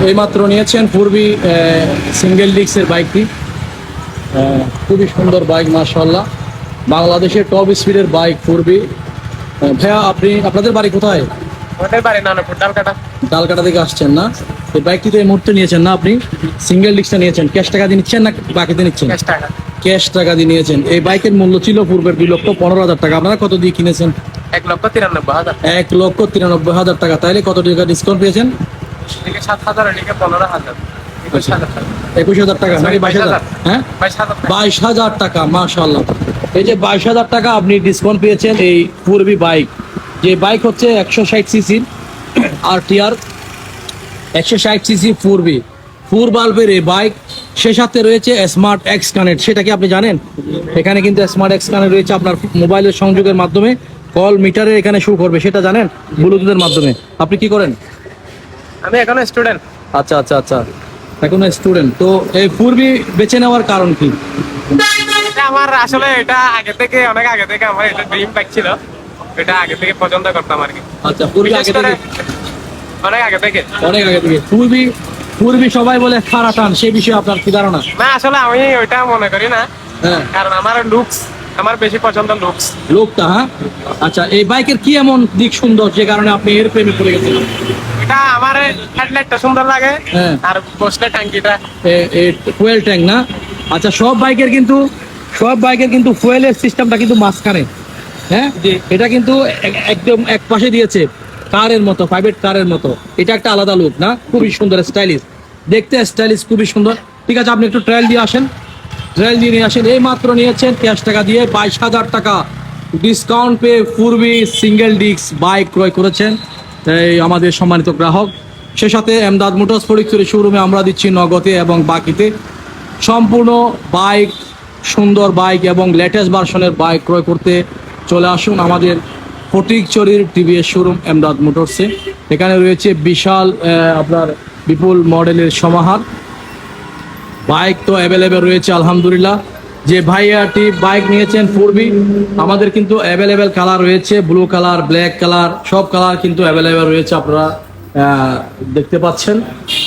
এইমাত্র নিয়েছেন পূর্বী সিঙ্গেল ডিস্কের বাইকটি। খুবই সুন্দর বাইক মাশাআল্লাহ, বাংলাদেশের টপ স্পিডের বাইক পূর্বী। ভাইয়া আপনাদের বাড়ি কোথায়? ওটাই বাড়ি নানাপুর ডালকাটা। ডালকাটা থেকে আসছেন না? এই বাইকটি তো এই মুহূর্তে নিয়েছেন না আপনি? সিঙ্গেল ডিস্কটা নিয়েছেন, ক্যাশ টাকা দিয়ে নিচ্ছেন না বাকিতে নিচ্ছেন? ক্যাশ টাকা। ক্যাশ টাকা দিয়ে নিয়েছেন। এই বাইকের মূল্য ছিল পূর্বের 2,15,000 টাকা, আপনারা কত দিয়ে কিনেছেন? 1,93,000। 1,93,000 টাকা। তাইলে কত টাকা ডিসকাউন্ট পেয়েছেন? এদিকে 7,000, এদিকে 15,000, 21,000 টাকা। 21,000 টাকা নাকি 22,000? হ্যাঁ, 22,000। 22,000 টাকা মাশাআল্লাহ। এই যে 22,000 টাকা আপনি ডিসকাউন্ট পেয়েছেন এই পূর্বী বাইক। যে বাইক হচ্ছে 160 সিসির RTR 160 সিসি পূর্বী 4 বাল্বের এই বাইক। সে সাথে রয়েছে স্মার্ট এক্স কানেক্ট, সেটা কি আপনি জানেন? এখানে কিন্তু স্মার্ট এক্স কানেক্ট রয়েছে, আপনার মোবাইলের সংযোগের মাধ্যমে কল মিটারে এখানে শো করবে, সেটা জানেন? ব্লুটুথের মাধ্যমে। আপনি কি করেন? আমি এখনো স্টুডেন্ট। আচ্ছা আচ্ছা আচ্ছা, এখন স্টুডেন্ট। তো এই পূর্বী বেছে নেওয়ার কারণ কি? এটা আমার আসলে এটা অনেক আগে থেকে আমার এটা ড্রিম বাইক ছিল। এটা আগে থেকে পছন্দ করতাম আর কি। আচ্ছা, পূর্বী আগে থেকে? অনেক আগে থেকে। অনেক আগে থেকে পূর্বী সবাই বলে খারাপ টান, সেই বিষয়ে আপনার কি ধারণা? না, আসলে আমি ওইটা মনে করি না। হ্যাঁ, কারণ আমার লুকস, আমার বেশি পছন্দ লুকস। লোকটা। হ্যাঁ, আচ্ছা, এই বাইকের কি এমন দিক সুন্দর যে কারণে আপনি এর প্রেমে পড়ে গেছেন? এটা আমার হেডলাইটটা সুন্দর লাগে। হ্যাঁ। আর বসলে ট্যাঙ্কিটা। ফুয়েল ট্যাঙ্ক না? আচ্ছা, সব বাইকের কিন্তু ফুয়েলের সিস্টেমটা কিন্তু মাঝখানে। হ্যাঁ, জি। এটা কিন্তু একদম এক পাশে দিয়েছে, কারের মতো, প্রাইভেট কারের মতো। এটা একটা আলাদা লুক না? খুবই সুন্দর, স্টাইলিশ দেখতে, স্টাইলিশ, খুবই সুন্দর। ঠিক আছে, আপনি একটু ট্রায়াল দিয়ে আসেন, ট্রায়াল দিয়ে নিয়ে আসেন। এই মাত্র নিয়েছেন ক্যাশ টাকা দিয়ে 22,000 টাকা ডিসকাউন্ট পেয়ে পূর্বী সিঙ্গেল ডিস্ক বাইক ক্রয় করেছেন এই আমাদের সম্মানিত গ্রাহক। সে সাথে এমদাদ মোটরস ফটিকছড়ি শোরুমে আমরা দিচ্ছি নগদে এবং বাকিতে সম্পূর্ণ বাইক, সুন্দর বাইক এবং লেটেস্ট ভার্সনের বাইক ক্রয় করতে চলে আসুন আমাদের ফটিকছড়ির টিভিএস শোরুম এমদাদ মোটরসে। এখানে রয়েছে বিশাল আপনার বিপুল মডেলের সমাহার। বাইক তো অ্যাভেলেবেল রয়েছে আলহামদুলিল্লাহ। যে ভাইয়াটি বাইক নিয়েছেন পূর্বী, আমাদের কিন্তু অ্যাভেলেবেল কালার রয়েছে, ব্লু কালার, ব্ল্যাক কালার, সব কালার কিন্তু অ্যাভেলেবেল রয়েছে, আপনারা দেখতে পাচ্ছেন।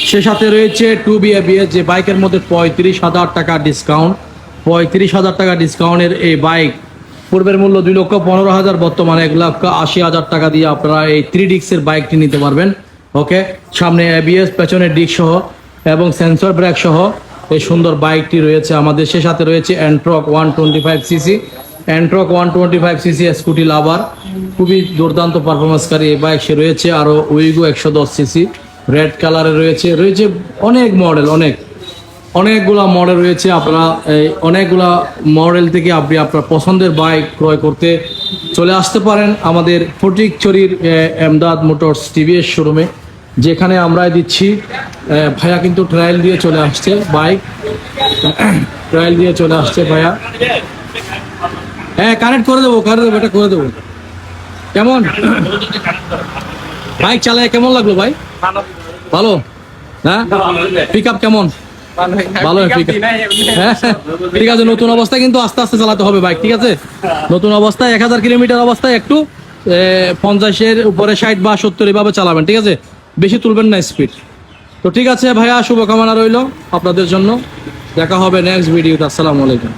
সে সাথে রয়েছে 2B ABS, যে বাইকের মধ্যে 35,000 টাকা ডিসকাউন্ট। 35,000 টাকা ডিসকাউন্টের এই বাইক, পূর্বের মূল্য 2,15,000, বর্তমানে 1,80,000 টাকা দিয়ে আপনারা এই 3 ডিস্কের বাইকটি নিতে পারবেন। ওকে, সামনে ABS, পেছনে ডিস্ক সহ এবং সেন্সর ব্রেক সহ এই সুন্দর বাইকটি রয়েছে আমাদের। সে সাথে রয়েছে Ntorq 125 CC, Ntorq 125 CC scooty lover, খুবই দুর্দান্ত পারফরমেন্সকারী এই বাইক। সে রয়েছে আরও উইগো 110 সিসি রেড কালারে রয়েছে অনেক মডেল, অনেকগুলা মডেল রয়েছে। আপনারা এই অনেকগুলা মডেল থেকে আপনি আপনার পছন্দের বাইক ক্রয় করতে চলে আসতে পারেন আমাদের ফটিকছড়ির এমদাদ মোটরস টিভিএস শোরুমে, যেখানে আমরা দিচ্ছি। ভাইয়া কিন্তু ট্রায়াল দিয়ে চলে আসছে, বাইক ট্রায়াল দিয়ে চলে আসছে ভাইয়া। হ্যাঁ, কানেক্ট করে দেবো, এটা করে দেবো। কেমন বাইক চালায়, কেমন লাগলো ভাই? ভালো। হ্যাঁ, পিক আপ কেমন? ভালো পিক আপ। হ্যাঁ, ঠিক আছে। নতুন অবস্থায় কিন্তু আস্তে আস্তে চালাতে হবে বাইক, ঠিক আছে? নতুন অবস্থায় 1000 কিলোমিটার অবস্থায় একটু 50-এর উপরে 60 বা 70 এভাবে চালাবেন, ঠিক আছে? বেশি তুলবেন না স্পিড। তো ঠিক আছে ভাইয়া, শুভকামনা রইল আপনাদের জন্য। দেখা হবে নেক্সট ভিডিওতে। আসসালামু আলাইকুম।